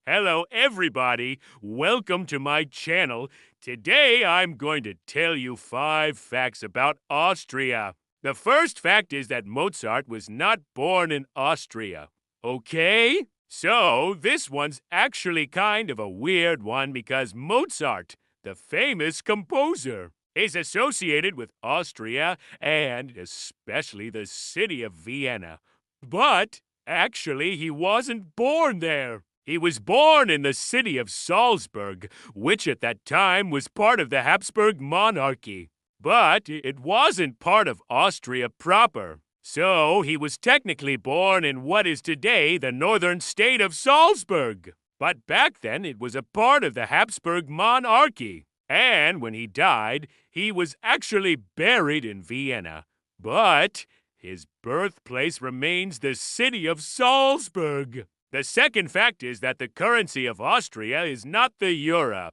Hello, everybody. Welcome to my channel. Today, I'm going to tell you 5 facts about Austria. The first fact is that Mozart was not born in Austria. Okay? So, this one's actually kind of a weird one because Mozart, the famous composer, is associated with Austria and especially the city of Vienna. But actually, he wasn't born there. He was born in the city of Salzburg, which at that time was part of the Habsburg monarchy. But it wasn't part of Austria proper. So he was technically born in what is today the northern state of Salzburg. But back then it was a part of the Habsburg monarchy. And when he died, he was actually buried in Vienna. But his birthplace remains the city of Salzburg. The second fact is that the currency of Austria is not the euro.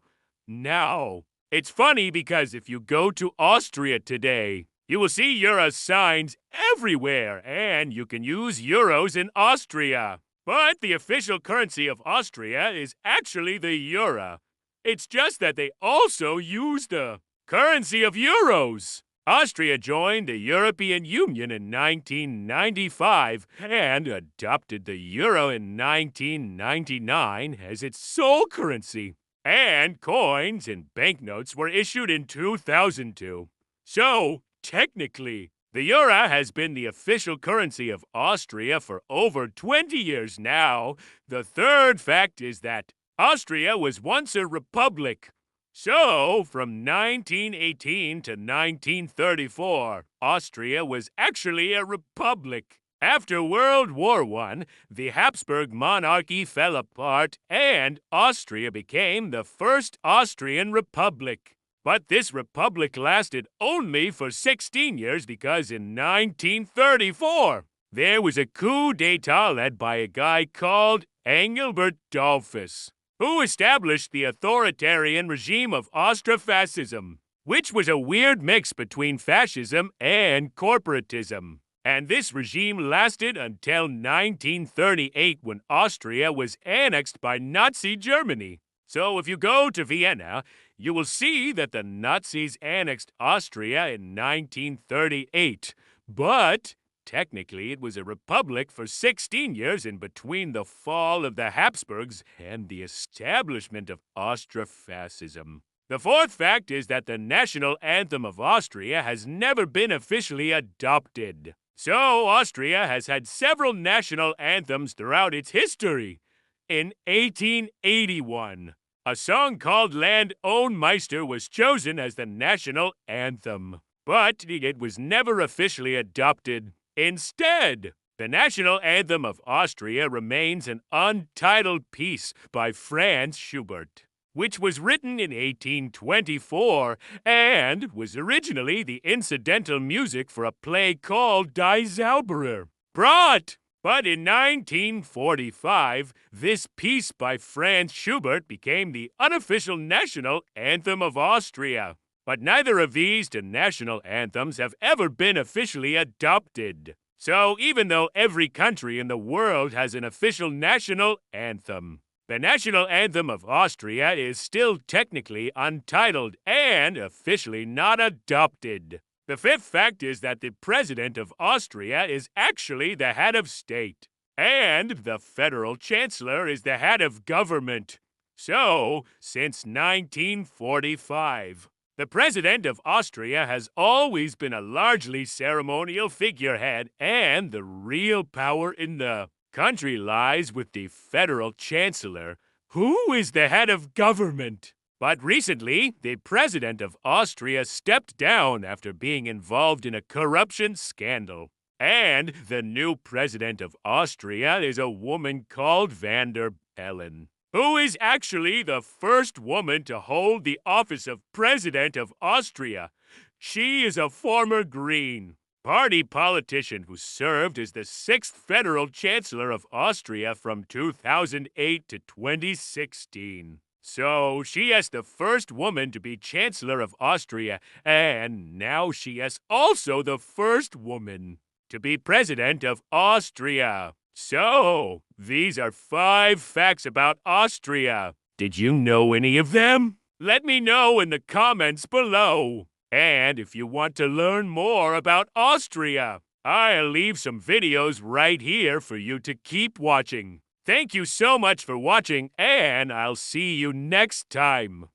Now, it's funny because if you go to Austria today, you will see euro signs everywhere, and you can use euros in Austria. But the official currency of Austria is actually the euro. It's just that they also use the currency of euros. Austria joined the European Union in 1995 and adopted the euro in 1999 as its sole currency. And coins and banknotes were issued in 2002. So, technically, the euro has been the official currency of Austria for over 20 years now. The third fact is that Austria was once a republic. So, from 1918 to 1934, Austria was actually a republic. After World War I, the Habsburg monarchy fell apart and Austria became the first Austrian republic. But this republic lasted only for 16 years because in 1934, there was a coup d'etat led by a guy called Engelbert Dollfuss, who established the authoritarian regime of Austrofascism, which was a weird mix between fascism and corporatism. And this regime lasted until 1938 when Austria was annexed by Nazi Germany. So if you go to Vienna, you will see that the Nazis annexed Austria in 1938. But technically, it was a republic for 16 years in between the fall of the Habsburgs and the establishment of Austrofascism. The fourth fact is that the national anthem of Austria has never been officially adopted. So, Austria has had several national anthems throughout its history. In 1881, a song called Land Ohne Meister was chosen as the national anthem, but it was never officially adopted. Instead, the national anthem of Austria remains an untitled piece by Franz Schubert, which was written in 1824 and was originally the incidental music for a play called Die Zauberer. But in 1945, this piece by Franz Schubert became the unofficial national anthem of Austria. But neither of these two national anthems have ever been officially adopted. So even though every country in the world has an official national anthem, the national anthem of Austria is still technically untitled and officially not adopted. The fifth fact is that the president of Austria is actually the head of state, and the federal chancellor is the head of government. So, since 1945, the president of Austria has always been a largely ceremonial figurehead, and the real power in the country lies with the federal chancellor, who is the head of government. But recently, the president of Austria stepped down after being involved in a corruption scandal. And the new president of Austria is a woman called van der Bellen, who is actually the first woman to hold the office of President of Austria. She is a former Green Party politician who served as the 6th federal chancellor of Austria from 2008 to 2016. So she is the first woman to be chancellor of Austria, and now she is also the first woman to be president of Austria. So, these are 5 facts about Austria. Did you know any of them? Let me know in the comments below. And if you want to learn more about Austria, I'll leave some videos right here for you to keep watching. Thank you so much for watching, and I'll see you next time.